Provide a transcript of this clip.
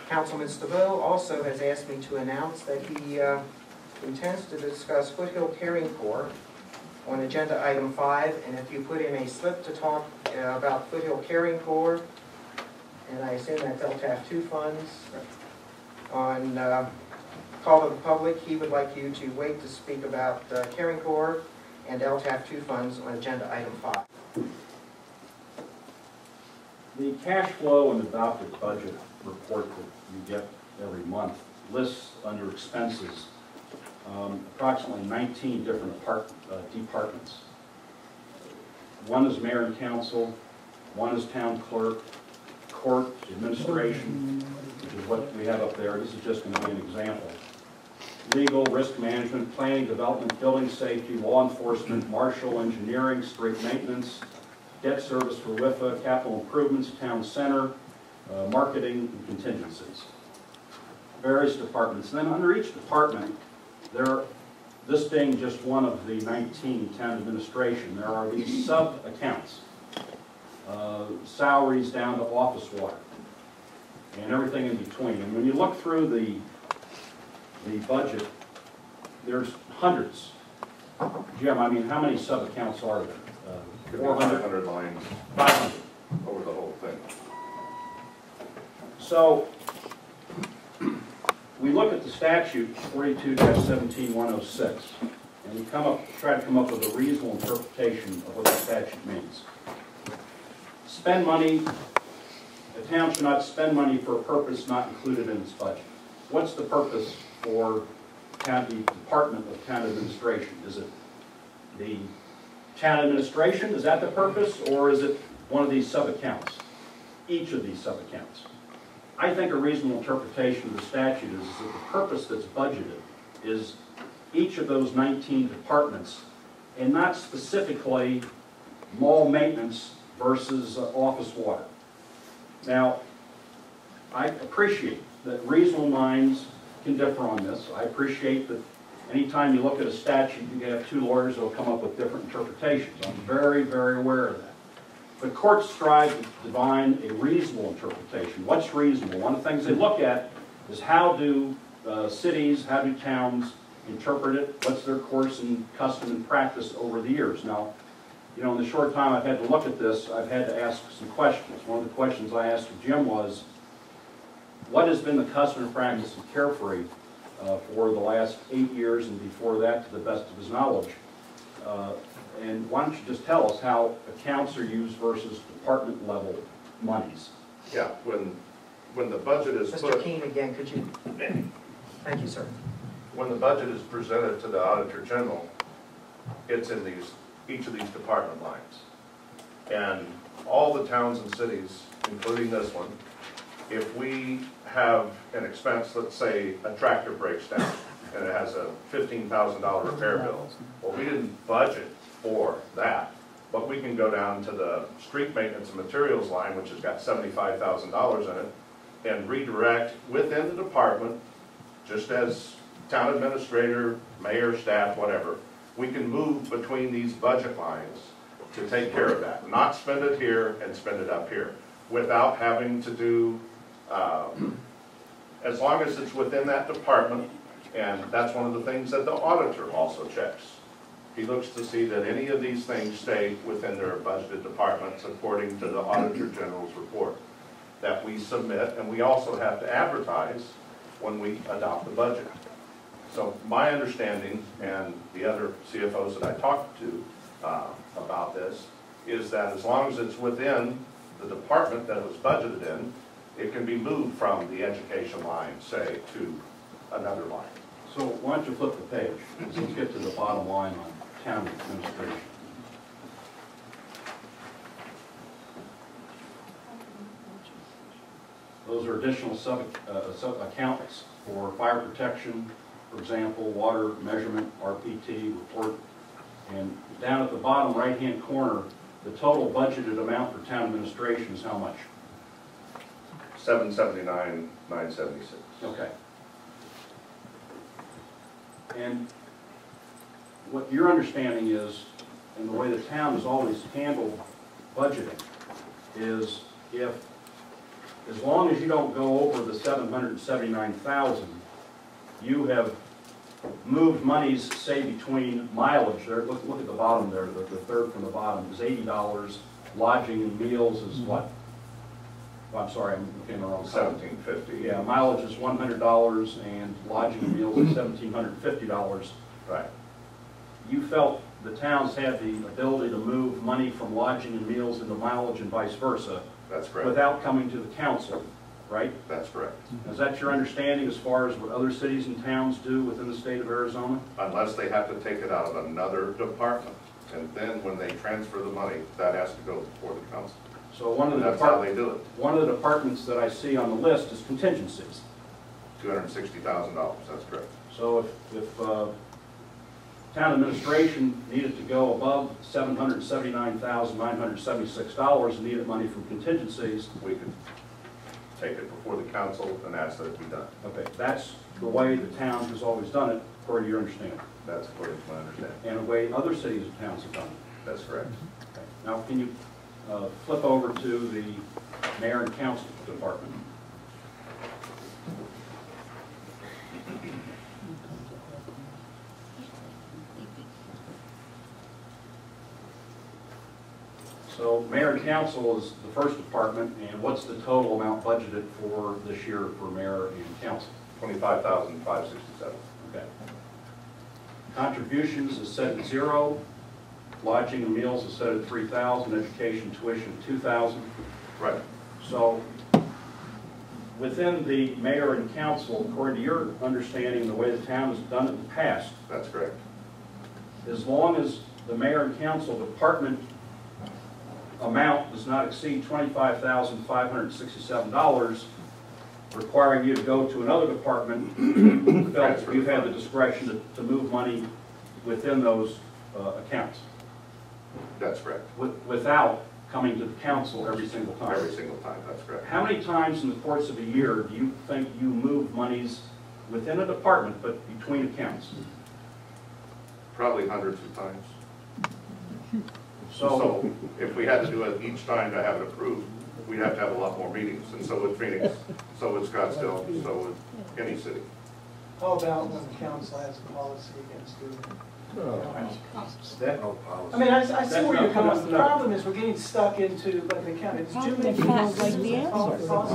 Councilman Stavoe also has asked me to announce that he intends to discuss Foothill Caring Corps on agenda item 5, and if you put in a slip to talk about Foothill Caring Corps, and I assume that's LTAF 2 funds, on call of the public, he would like you to wait to speak about Caring Corps and LTAF 2 funds on agenda item 5. The cash flow and adopted budget report that you get every month lists under expenses approximately 19 different departments. One is mayor and council, one is town clerk, court, administration, which is what we have up there. This is just going to be an example. Legal, risk management, planning, development, building safety, law enforcement, marshal, engineering, street maintenance, debt service for WIFA, capital improvements, town center, marketing, and contingencies. Various departments. And then under each department, this being just one of the 19 town administration, there are these sub-accounts. Salaries down to office water, and everything in between. And when you look through the budget, there's hundreds. Jim, I mean, how many sub-accounts are there? 400 lines. 500. Over the whole thing. So, we look at the statute 42-17106, and we try to come up with a reasonable interpretation of what the statute means. Spend money, the town should not spend money for a purpose not included in its budget. What's the purpose for the Department of Town Administration? Is it the town administration, is that the purpose, or is it one of these sub-accounts? Each of these sub-accounts. I think a reasonable interpretation of the statute is that the purpose that's budgeted is each of those 19 departments, and not specifically mall maintenance versus office water. Now, I appreciate that reasonable minds can differ on this. I appreciate that anytime you look at a statute, you can have two lawyers that will come up with different interpretations. I'm very, very aware of that. But courts strive to define a reasonable interpretation. What's reasonable? One of the things they look at is how do cities, how do towns interpret it? What's their course and custom and practice over the years? Now, you know, in the short time I've had to look at this, I've had to ask some questions. One of the questions I asked of Jim was, what has been the custom and practice of Carefree for the last 8 years, and before that, to the best of his knowledge? And why don't you just tell us how accounts are used versus department level monies? Yeah, when the budget is Mr. Keene, again, could you? Thank you, sir. When the budget is presented to the Auditor General, it's in each of these department lines. And all the towns and cities, including this one, if we have an expense, let's say a tractor breaks down and it has a $15,000 repair bill, well, we didn't budget for that, but we can go down to the street maintenance and materials line, which has got $75,000 in it, and redirect within the department, just as town administrator, mayor, staff, whatever, we can move between these budget lines to take care of that. Not spend it here and spend it up here, without having to do, as long as it's within that department, and that's one of the things that the auditor also checks. He looks to see that any of these things stay within their budgeted departments according to the Auditor General's report that we submit, and we also have to advertise when we adopt the budget. So my understanding, and the other CFOs that I talked to about this, is that as long as it's within the department that it was budgeted in, it can be moved from the education line, say, to another line. So why don't you flip the page? Let's get to the bottom line on town administration. Those are additional sub-accounts for fire protection, for example, water measurement, RPT, report. And down at the bottom right-hand corner, the total budgeted amount for town administration is how much? $779,976. Okay. And what your understanding is, and the way the town has always handled budgeting, is if as long as you don't go over the 779,000, you have moved monies, say, between mileage, there, look at the bottom there, the third from the bottom is $80, lodging and meals is what? Well, I'm sorry, I'm looking at the wrong side. $1,750. Yeah, mileage is $100 and lodging and meals is $1,750. Right. You felt the towns had the ability to move money from lodging and meals into mileage and vice versa That's correct. without coming to the council, right? That's correct. Is that your understanding as far as what other cities and towns do within the state of Arizona? Unless they have to take it out of another department. And then when they transfer the money, that has to go before the council. So one of And the that's how they do it. one of the departments that I see on the list is contingencies. $260,000, that's correct. So if town administration needed to go above $779,976 and needed money from contingencies, We could take it before the council and ask that it be done. okay, that's the way the town has always done it, according to your understanding, That's according to my understanding. and the way other cities and towns have done it. That's correct. Okay. Now, can you flip over to the mayor and council department? So mayor and council is the first department, and what's the total amount budgeted for this year for mayor and council? $25,567. Okay. Contributions is set at 0. Lodging and meals is set at $3,000. Education tuition $2,000. Right. So within the mayor and council, according to your understanding, the way the town has done it in the past, That's correct. as long as the mayor and council department amount does not exceed $25,567, requiring you to go to another department, you felt you've had the discretion to move money within those accounts That's correct. without coming to the council every single time. Every single time, that's correct. How many times in the course of a year do you think you move monies within a department but between accounts? Probably hundreds of times. So So if we had to do it each time to have it approved, we'd have to have a lot more meetings. And so would Phoenix, so would Scottsdale, so would any city. How about when the council has a policy against doing it? that, I mean, I see where you're coming from. The No. problem is we're getting stuck into, like, the county, it's too many Sounds like the pieces answer. of